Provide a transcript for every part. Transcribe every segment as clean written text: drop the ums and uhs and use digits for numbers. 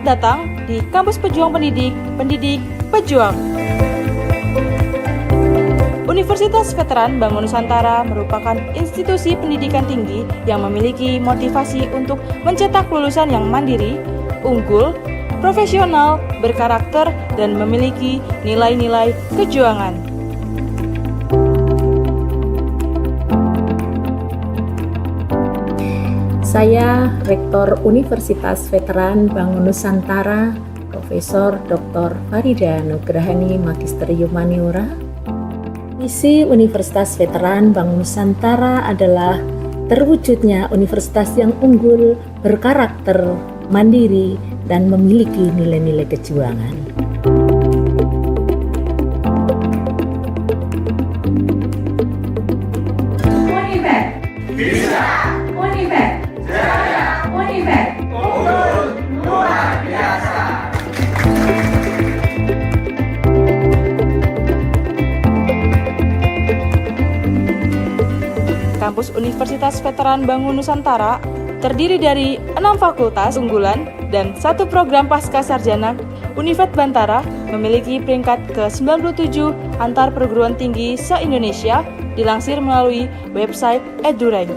Selamat datang di Kampus Pejuang Pendidik, Pendidik Pejuang. Universitas Veteran Bangun Nusantara merupakan institusi pendidikan tinggi yang memiliki motivasi untuk mencetak lulusan yang mandiri, unggul, profesional, berkarakter, dan memiliki nilai-nilai kejuangan. Saya Rektor Universitas Veteran Bangun Nusantara, Profesor Dr. Farida Nugrahani Magister Humaniora. Misi Universitas Veteran Bangun Nusantara adalah terwujudnya universitas yang unggul, berkarakter, mandiri, dan memiliki nilai-nilai kejuangan. Univet bisa, Univet jaya, Univet unggul luar biasa. Kampus Universitas Veteran Bangun Nusantara terdiri dari 6 fakultas unggulan dan 1 program pasca sarjana. Univet Bantara memiliki peringkat ke-97 antar perguruan tinggi se-Indonesia, dilansir melalui website EduRank.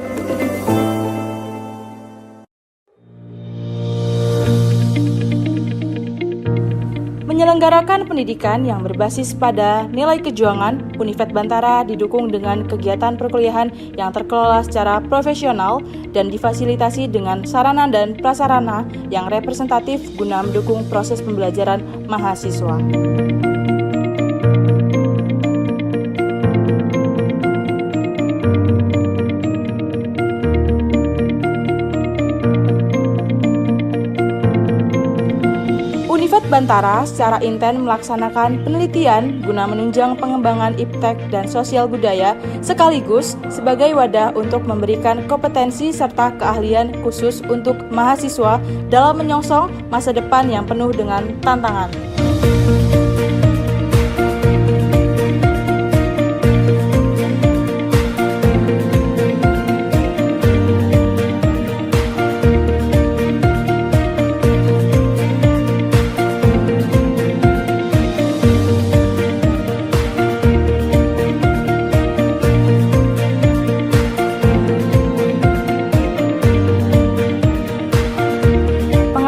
Menyelenggarakan pendidikan yang berbasis pada nilai kejuangan, Univet Bantara didukung dengan kegiatan perkuliahan yang terkelola secara profesional dan difasilitasi dengan sarana dan prasarana yang representatif guna mendukung proses pembelajaran mahasiswa. Univet Bantara secara intens melaksanakan penelitian guna menunjang pengembangan iptek dan sosial budaya sekaligus sebagai wadah untuk memberikan kompetensi serta keahlian khusus untuk mahasiswa dalam menyongsong masa depan yang penuh dengan tantangan.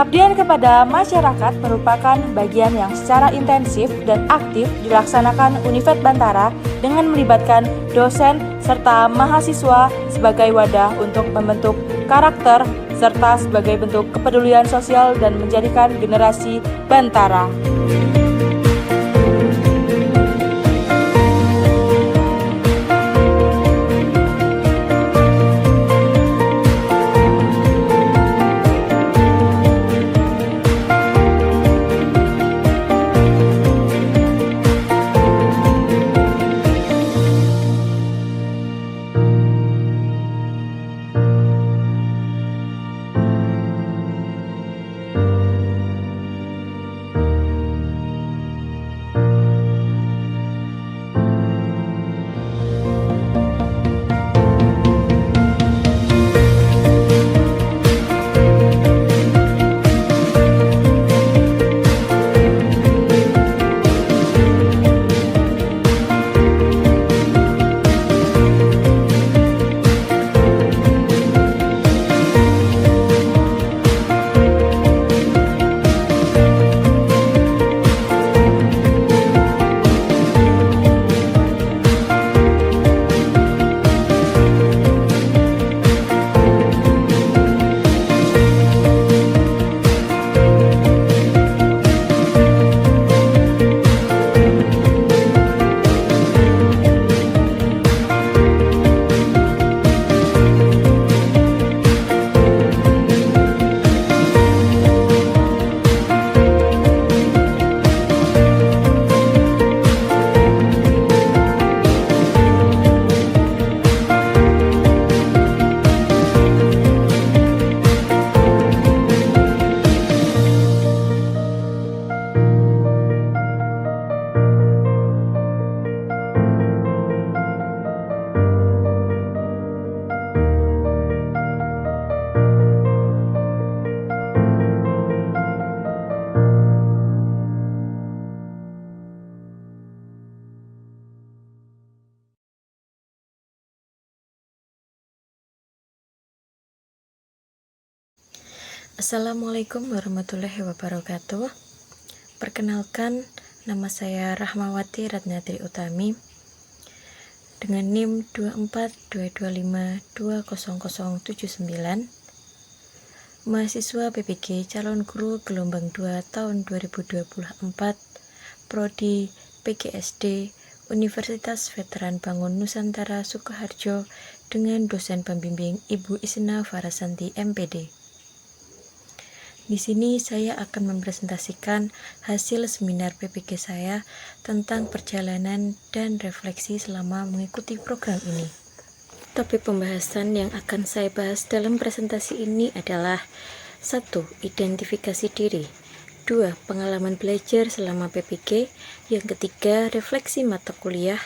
Pengabdian kepada masyarakat merupakan bagian yang secara intensif dan aktif dilaksanakan Univet Bantara dengan melibatkan dosen serta mahasiswa sebagai wadah untuk membentuk karakter serta sebagai bentuk kepedulian sosial dan menjadikan generasi Bantara. Assalamualaikum warahmatullahi wabarakatuh. Perkenalkan, nama saya Rahmawati Ratnatri Utami dengan NIM 24225200079, mahasiswa PPG calon guru gelombang 2 tahun 2024, Prodi PGSD Universitas Veteran Bangun Nusantara Sukoharjo dengan dosen pembimbing Ibu Isna Farasanti MPD. Di sini saya akan mempresentasikan hasil seminar PPG saya tentang perjalanan dan refleksi selama mengikuti program ini. Topik pembahasan yang akan saya bahas dalam presentasi ini adalah 1. Identifikasi diri, 2. Pengalaman belajar selama PPG, yang ketiga refleksi mata kuliah,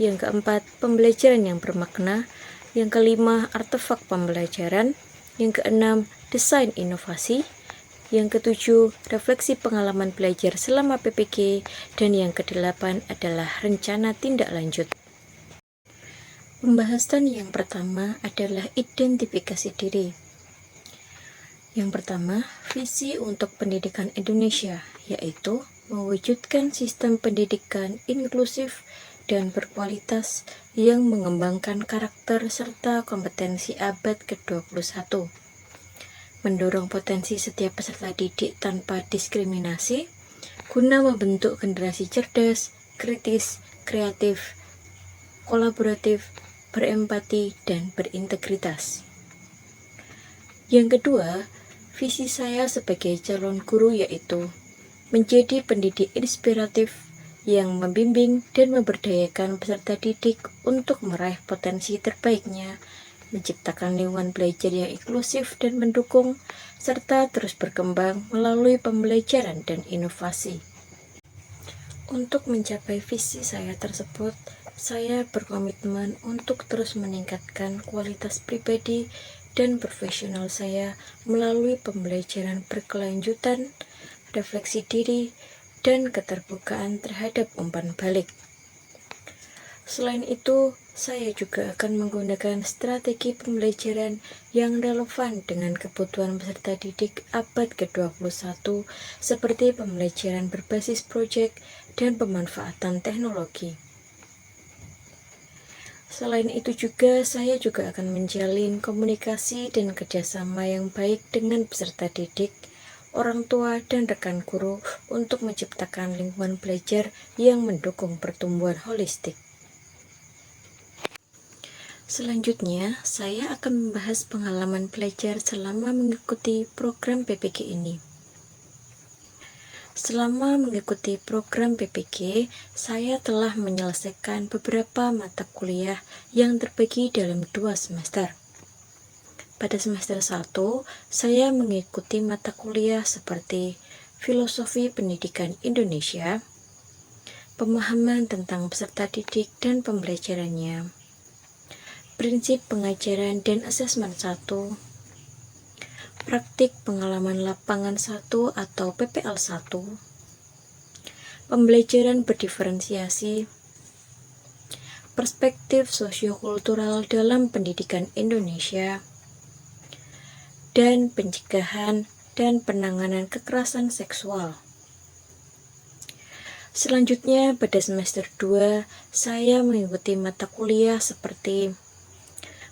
yang keempat pembelajaran yang bermakna, yang kelima artefak pembelajaran, yang keenam desain inovasi, yang ketujuh refleksi pengalaman belajar selama PPG, dan yang kedelapan adalah rencana tindak lanjut. Pembahasan yang pertama adalah identifikasi diri. Yang pertama, visi untuk pendidikan Indonesia, yaitu mewujudkan sistem pendidikan inklusif dan berkualitas yang mengembangkan karakter serta kompetensi abad ke-21. Mendorong potensi setiap peserta didik tanpa diskriminasi, guna membentuk generasi cerdas, kritis, kreatif, kolaboratif, berempati, dan berintegritas. Yang kedua, visi saya sebagai calon guru yaitu menjadi pendidik inspiratif yang membimbing dan memberdayakan peserta didik untuk meraih potensi terbaiknya, menciptakan lingkungan belajar yang inklusif dan mendukung, serta terus berkembang melalui pembelajaran dan inovasi. Untuk mencapai visi saya tersebut, saya berkomitmen untuk terus meningkatkan kualitas pribadi dan profesional saya melalui pembelajaran berkelanjutan, refleksi diri, dan keterbukaan terhadap umpan balik. Selain itu, saya juga akan menggunakan strategi pembelajaran yang relevan dengan kebutuhan peserta didik abad ke-21 seperti pembelajaran berbasis proyek dan pemanfaatan teknologi. Selain itu juga, saya juga akan menjalin komunikasi dan kerjasama yang baik dengan peserta didik, orang tua, dan rekan guru untuk menciptakan lingkungan belajar yang mendukung pertumbuhan holistik. Selanjutnya, saya akan membahas pengalaman belajar selama mengikuti program PPG ini. Selama mengikuti program PPG, saya telah menyelesaikan beberapa mata kuliah yang terbagi dalam 2 semester. Pada semester 1, saya mengikuti mata kuliah seperti Filosofi Pendidikan Indonesia, Pemahaman tentang peserta didik dan pembelajarannya, Prinsip Pengajaran dan Asesmen 1, Praktik Pengalaman Lapangan 1 atau PPL 1, Pembelajaran Berdiferensiasi, Perspektif Sosiokultural dalam Pendidikan Indonesia, dan Pencegahan dan Penanganan Kekerasan Seksual. Selanjutnya, pada semester 2, saya mengikuti mata kuliah seperti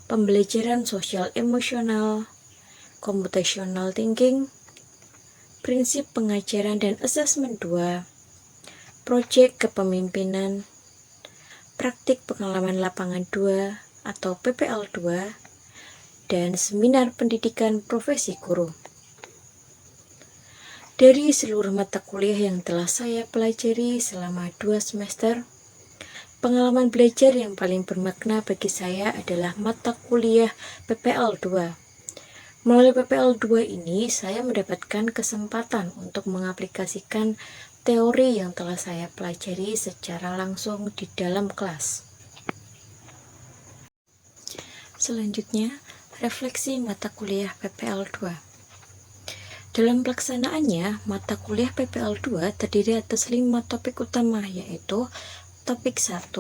Pembelajaran Sosial Emosional, Computational Thinking, Prinsip Pengajaran dan Asesmen 2, Proyek Kepemimpinan, Praktik Pengalaman Lapangan 2 atau PPL 2, dan Seminar Pendidikan Profesi Guru. Dari seluruh mata kuliah yang telah saya pelajari selama 2 semester, pengalaman belajar yang paling bermakna bagi saya adalah mata kuliah PPL 2. Melalui PPL 2 ini, saya mendapatkan kesempatan untuk mengaplikasikan teori yang telah saya pelajari secara langsung di dalam kelas. Selanjutnya, refleksi mata kuliah PPL 2. Dalam pelaksanaannya, mata kuliah PPL 2 terdiri atas 5 topik utama, yaitu Topik 1,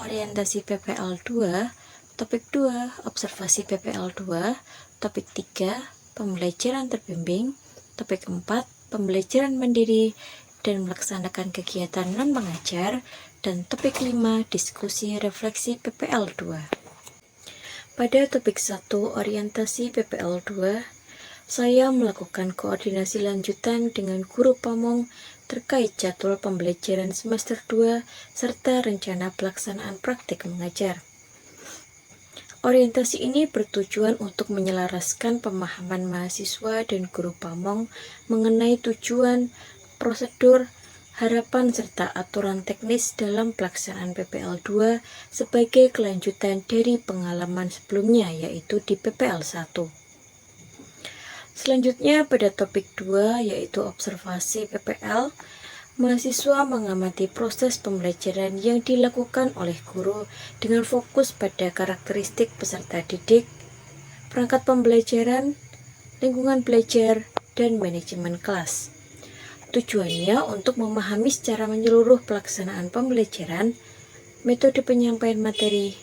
Orientasi PPL 2, Topik 2, Observasi PPL 2, Topik 3, pembelajaran terbimbing. Topik 4, pembelajaran mandiri dan melaksanakan kegiatan non-mengajar. Dan topik 5, diskusi refleksi PPL 2. Pada topik 1, orientasi PPL 2, saya melakukan koordinasi lanjutan dengan guru pamong terkait jadwal pembelajaran semester 2 serta rencana pelaksanaan praktik mengajar. Orientasi ini bertujuan untuk menyelaraskan pemahaman mahasiswa dan guru pamong mengenai tujuan, prosedur, harapan serta aturan teknis dalam pelaksanaan PPL 2 sebagai kelanjutan dari pengalaman sebelumnya, yaitu di PPL 1. Selanjutnya pada topik 2, yaitu observasi PPL, mahasiswa mengamati proses pembelajaran yang dilakukan oleh guru dengan fokus pada karakteristik peserta didik, perangkat pembelajaran, lingkungan belajar, dan manajemen kelas. Tujuannya untuk memahami secara menyeluruh pelaksanaan pembelajaran, metode penyampaian materi,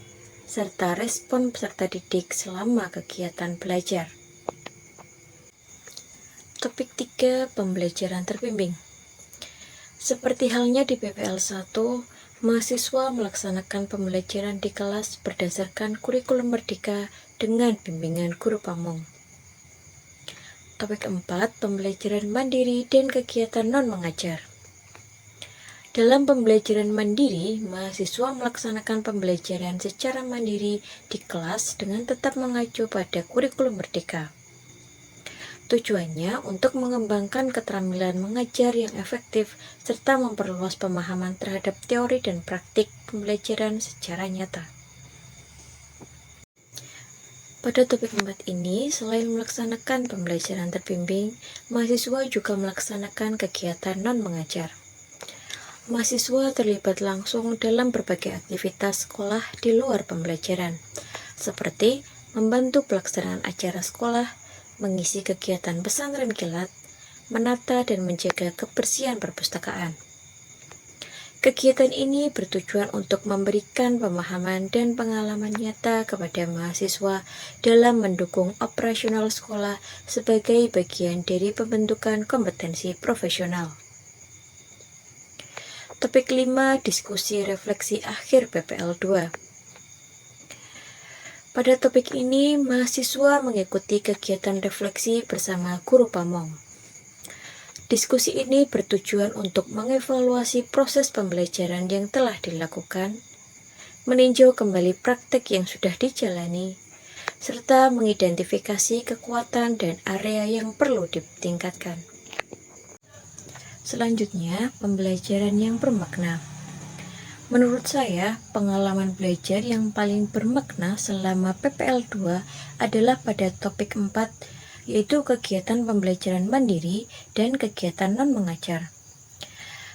serta respon peserta didik selama kegiatan belajar. Topik 3, pembelajaran terbimbing. Seperti halnya di PPL 1, mahasiswa melaksanakan pembelajaran di kelas berdasarkan kurikulum merdeka dengan bimbingan guru pamong. Topik 4, pembelajaran mandiri dan kegiatan non-mengajar. Dalam pembelajaran mandiri, mahasiswa melaksanakan pembelajaran secara mandiri di kelas dengan tetap mengacu pada kurikulum merdeka. Tujuannya untuk mengembangkan keterampilan mengajar yang efektif serta memperluas pemahaman terhadap teori dan praktik pembelajaran secara nyata. Pada topik 4 ini, selain melaksanakan pembelajaran terbimbing, mahasiswa juga melaksanakan kegiatan non-mengajar. Mahasiswa terlibat langsung dalam berbagai aktivitas sekolah di luar pembelajaran, seperti membantu pelaksanaan acara sekolah, mengisi kegiatan pesantren kilat, menata dan menjaga kebersihan perpustakaan. Kegiatan ini bertujuan untuk memberikan pemahaman dan pengalaman nyata kepada mahasiswa dalam mendukung operasional sekolah sebagai bagian dari pembentukan kompetensi profesional. Topik 5, diskusi refleksi akhir PPL 2. Pada topik ini, mahasiswa mengikuti kegiatan refleksi bersama guru pamong. Diskusi ini bertujuan untuk mengevaluasi proses pembelajaran yang telah dilakukan, meninjau kembali praktek yang sudah dijalani, serta mengidentifikasi kekuatan dan area yang perlu ditingkatkan. Selanjutnya, pembelajaran yang bermakna. Menurut saya, pengalaman belajar yang paling bermakna selama PPL 2 adalah pada topik 4, yaitu kegiatan pembelajaran mandiri dan kegiatan non-mengajar.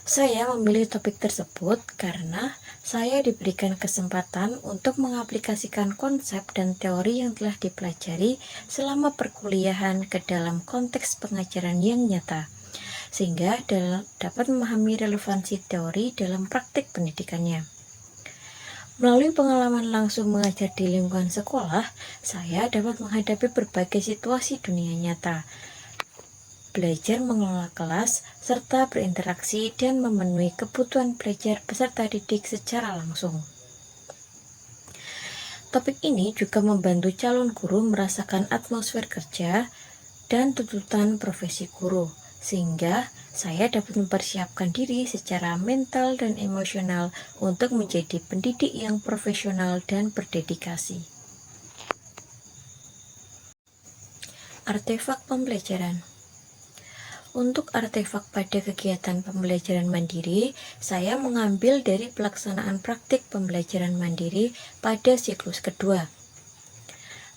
Saya memilih topik tersebut karena saya diberikan kesempatan untuk mengaplikasikan konsep dan teori yang telah dipelajari selama perkuliahan ke dalam konteks pengajaran yang nyata, sehingga dapat memahami relevansi teori dalam praktik pendidikannya. Melalui pengalaman langsung mengajar di lingkungan sekolah, saya dapat menghadapi berbagai situasi dunia nyata, belajar mengelola kelas, serta berinteraksi dan memenuhi kebutuhan belajar peserta didik secara langsung. Topik ini juga membantu calon guru merasakan atmosfer kerja dan tuntutan profesi guru, sehingga saya dapat mempersiapkan diri secara mental dan emosional untuk menjadi pendidik yang profesional dan berdedikasi. Artefak pembelajaran. Untuk artefak pada kegiatan pembelajaran mandiri, saya mengambil dari pelaksanaan praktik pembelajaran mandiri pada siklus kedua.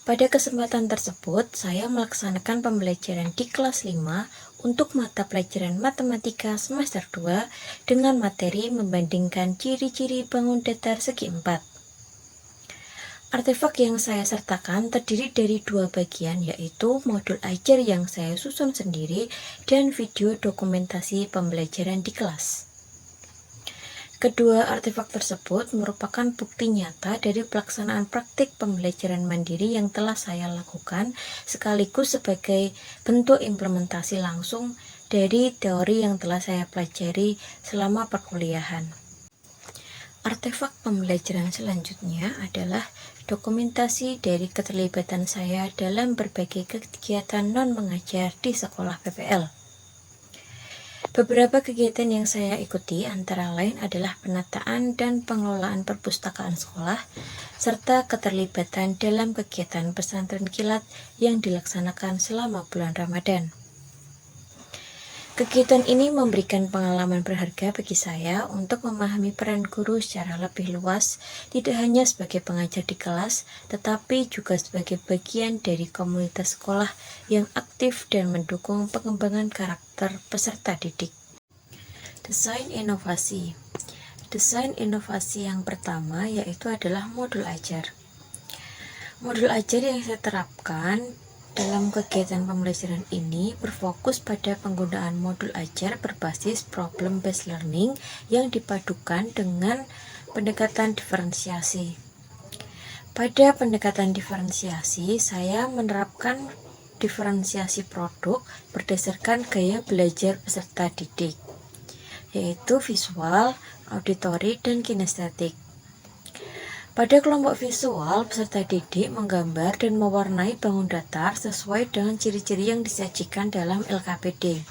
Pada kesempatan tersebut, saya melaksanakan pembelajaran di kelas 5 untuk mata pelajaran matematika semester 2 dengan materi membandingkan ciri-ciri bangun datar segi 4. Artefak yang saya sertakan terdiri dari 2 bagian, yaitu modul ajar yang saya susun sendiri dan video dokumentasi pembelajaran di kelas. Kedua artefak tersebut merupakan bukti nyata dari pelaksanaan praktik pembelajaran mandiri yang telah saya lakukan, sekaligus sebagai bentuk implementasi langsung dari teori yang telah saya pelajari selama perkuliahan. Artefak pembelajaran selanjutnya adalah dokumentasi dari keterlibatan saya dalam berbagai kegiatan non-mengajar di sekolah PPL. Beberapa kegiatan yang saya ikuti antara lain adalah penataan dan pengelolaan perpustakaan sekolah, serta keterlibatan dalam kegiatan pesantren kilat yang dilaksanakan selama bulan Ramadan. Kegiatan ini memberikan pengalaman berharga bagi saya untuk memahami peran guru secara lebih luas, tidak hanya sebagai pengajar di kelas, tetapi juga sebagai bagian dari komunitas sekolah yang aktif dan mendukung pengembangan karakter peserta didik. Desain inovasi. Desain inovasi yang pertama yaitu adalah modul ajar. Modul ajar yang saya terapkan dalam kegiatan pembelajaran ini berfokus pada penggunaan modul ajar berbasis problem-based learning yang dipadukan dengan pendekatan diferensiasi. Pada pendekatan diferensiasi, saya menerapkan diferensiasi produk berdasarkan gaya belajar peserta didik, yaitu visual, auditori, dan kinestetik. Pada kelompok visual, peserta didik menggambar dan mewarnai bangun datar sesuai dengan ciri-ciri yang disajikan dalam LKPD.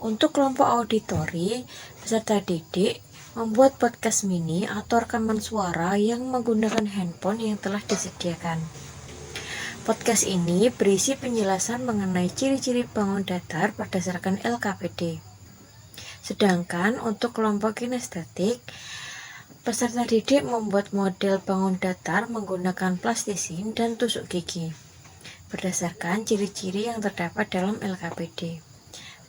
Untuk kelompok auditori, peserta didik membuat podcast mini atau rekaman suara yang menggunakan handphone yang telah disediakan. Podcast ini berisi penjelasan mengenai ciri-ciri bangun datar berdasarkan LKPD. Sedangkan untuk kelompok kinestetik, peserta didik membuat model bangun datar menggunakan plastisin dan tusuk gigi berdasarkan ciri-ciri yang terdapat dalam LKPD.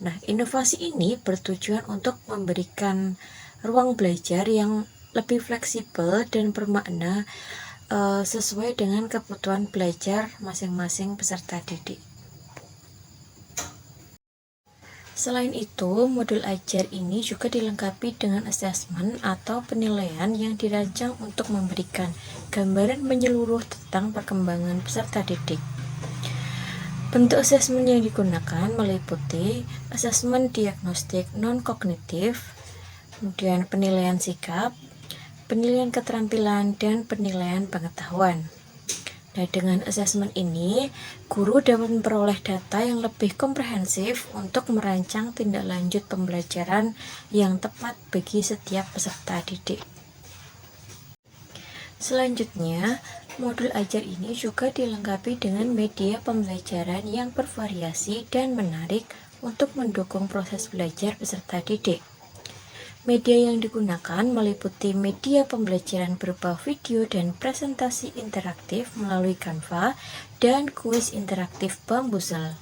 Nah, inovasi ini bertujuan untuk memberikan ruang belajar yang lebih fleksibel dan bermakna sesuai dengan kebutuhan belajar masing-masing peserta didik. Selain itu, modul ajar ini juga dilengkapi dengan asesmen atau penilaian yang dirancang untuk memberikan gambaran menyeluruh tentang perkembangan peserta didik. Bentuk asesmen yang digunakan meliputi asesmen diagnostik non-kognitif, kemudian penilaian sikap, penilaian keterampilan, dan penilaian pengetahuan. Nah, dengan asesmen ini, guru dapat memperoleh data yang lebih komprehensif untuk merancang tindak lanjut pembelajaran yang tepat bagi setiap peserta didik. Selanjutnya, modul ajar ini juga dilengkapi dengan media pembelajaran yang bervariasi dan menarik untuk mendukung proses belajar peserta didik. Media yang digunakan meliputi media pembelajaran berupa video dan presentasi interaktif melalui Canva dan kuis interaktif Bamboozle.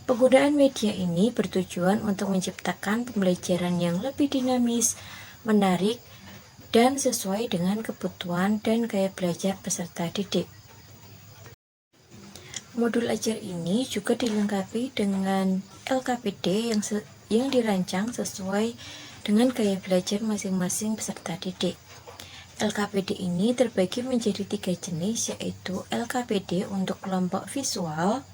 Penggunaan media ini bertujuan untuk menciptakan pembelajaran yang lebih dinamis, menarik, dan sesuai dengan kebutuhan dan gaya belajar peserta didik. Modul ajar ini juga dilengkapi dengan LKPD yang dirancang sesuai dengan gaya belajar masing-masing peserta didik. LKPD ini terbagi menjadi 3 jenis, yaitu LKPD untuk kelompok visual,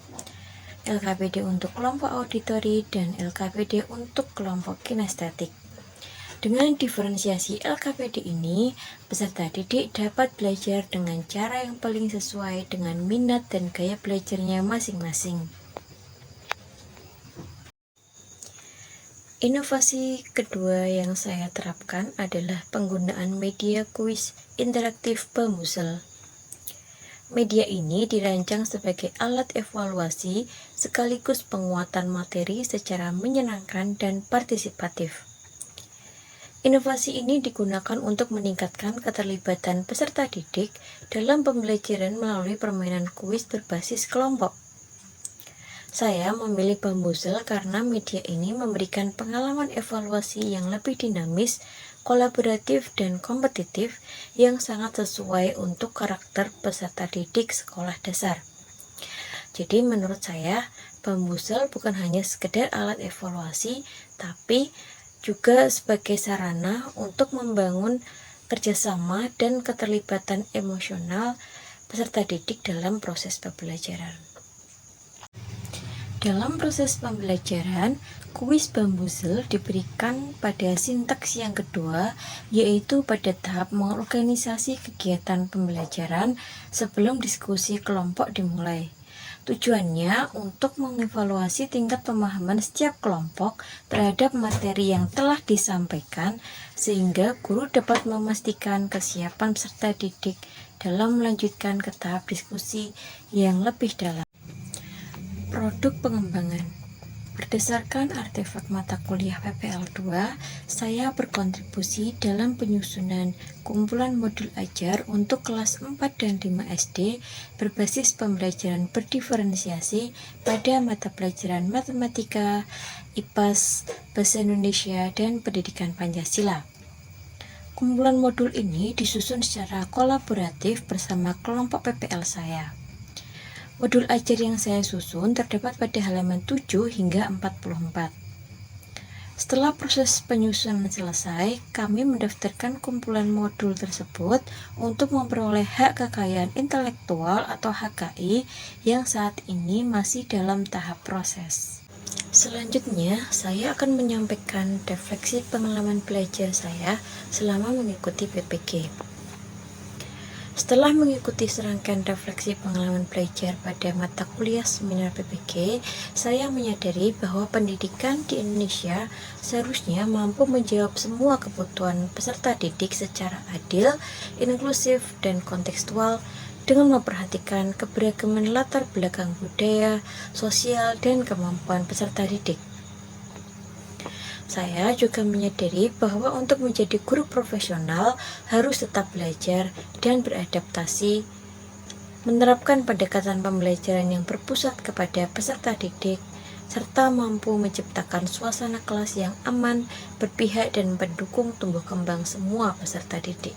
LKPD untuk kelompok auditori, dan LKPD untuk kelompok kinestetik. Dengan diferensiasi LKPD ini, peserta didik dapat belajar dengan cara yang paling sesuai dengan minat dan gaya belajarnya masing-masing. Inovasi kedua yang saya terapkan adalah penggunaan media kuis interaktif Bamboozle. Media ini dirancang sebagai alat evaluasi sekaligus penguatan materi secara menyenangkan dan partisipatif. Inovasi ini digunakan untuk meningkatkan keterlibatan peserta didik dalam pembelajaran melalui permainan kuis berbasis kelompok. Saya memilih Bamboozle karena media ini memberikan pengalaman evaluasi yang lebih dinamis, kolaboratif, dan kompetitif yang sangat sesuai untuk karakter peserta didik sekolah dasar. Jadi menurut saya, Bamboozle bukan hanya sekedar alat evaluasi, tapi juga sebagai sarana untuk membangun kerjasama dan keterlibatan emosional peserta didik dalam proses pembelajaran. Dalam proses pembelajaran, kuis Bambuzel diberikan pada sintaks yang kedua, yaitu pada tahap mengorganisasi kegiatan pembelajaran sebelum diskusi kelompok dimulai. Tujuannya untuk mengevaluasi tingkat pemahaman setiap kelompok terhadap materi yang telah disampaikan, sehingga guru dapat memastikan kesiapan peserta didik dalam melanjutkan ke tahap diskusi yang lebih dalam. Produk pengembangan. Berdasarkan artefak mata kuliah PPL 2, saya berkontribusi dalam penyusunan kumpulan modul ajar untuk kelas 4 dan 5 SD berbasis pembelajaran berdiferensiasi pada mata pelajaran matematika, IPAS, Bahasa Indonesia, dan Pendidikan Pancasila. Kumpulan modul ini disusun secara kolaboratif bersama kelompok PPL saya. Modul ajar yang saya susun terdapat pada halaman 7 hingga 44. Setelah proses penyusunan selesai, kami mendaftarkan kumpulan modul tersebut untuk memperoleh hak kekayaan intelektual atau HKI yang saat ini masih dalam tahap proses. Selanjutnya, saya akan menyampaikan refleksi pengalaman belajar saya selama mengikuti PPG. Setelah mengikuti serangkaian refleksi pengalaman belajar pada mata kuliah seminar PPG, saya menyadari bahwa pendidikan di Indonesia seharusnya mampu menjawab semua kebutuhan peserta didik secara adil, inklusif, dan kontekstual dengan memperhatikan keberagaman latar belakang budaya, sosial, dan kemampuan peserta didik. Saya juga menyadari bahwa untuk menjadi guru profesional harus tetap belajar dan beradaptasi, menerapkan pendekatan pembelajaran yang berpusat kepada peserta didik, serta mampu menciptakan suasana kelas yang aman, berpihak, dan mendukung tumbuh kembang semua peserta didik.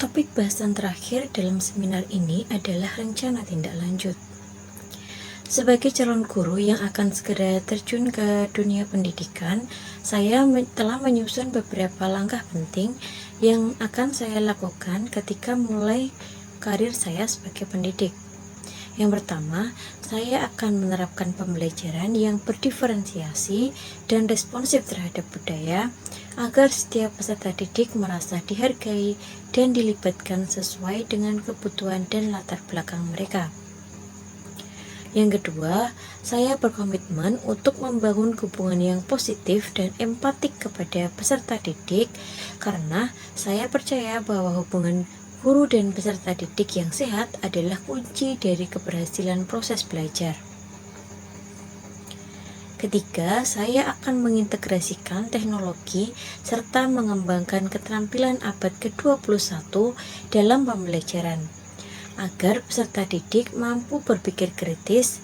Topik bahasan terakhir dalam seminar ini adalah rencana tindak lanjut. Sebagai calon guru yang akan segera terjun ke dunia pendidikan, saya telah menyusun beberapa langkah penting yang akan saya lakukan ketika mulai karir saya sebagai pendidik. Yang pertama, saya akan menerapkan pembelajaran yang berdiferensiasi dan responsif terhadap budaya, agar setiap peserta didik merasa dihargai dan dilibatkan sesuai dengan kebutuhan dan latar belakang mereka. Yang kedua, saya berkomitmen untuk membangun hubungan yang positif dan empatik kepada peserta didik, karena saya percaya bahwa hubungan guru dan peserta didik yang sehat adalah kunci dari keberhasilan proses belajar. Ketiga, saya akan mengintegrasikan teknologi serta mengembangkan keterampilan abad ke-21 dalam pembelajaran, agar peserta didik mampu berpikir kritis,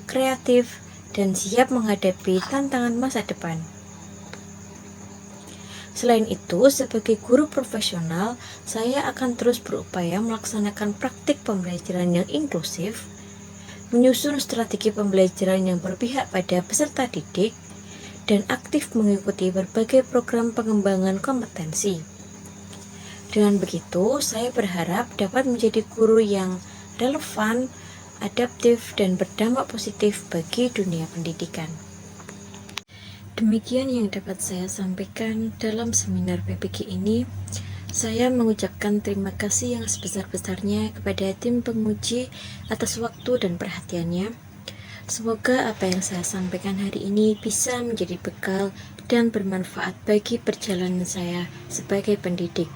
kreatif, dan siap menghadapi tantangan masa depan. Selain itu, sebagai guru profesional, saya akan terus berupaya melaksanakan praktik pembelajaran yang inklusif, menyusun strategi pembelajaran yang berpihak pada peserta didik, dan aktif mengikuti berbagai program pengembangan kompetensi. Dengan begitu, saya berharap dapat menjadi guru yang relevan, adaptif, dan berdampak positif bagi dunia pendidikan. Demikian yang dapat saya sampaikan dalam seminar PPG ini. Saya mengucapkan terima kasih yang sebesar-besarnya kepada tim penguji atas waktu dan perhatiannya. Semoga apa yang saya sampaikan hari ini bisa menjadi bekal dan bermanfaat bagi perjalanan saya sebagai pendidik.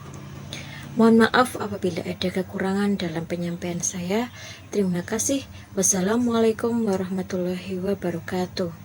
Mohon maaf apabila ada kekurangan dalam penyampaian saya. Terima kasih. Wassalamualaikum warahmatullahi wabarakatuh.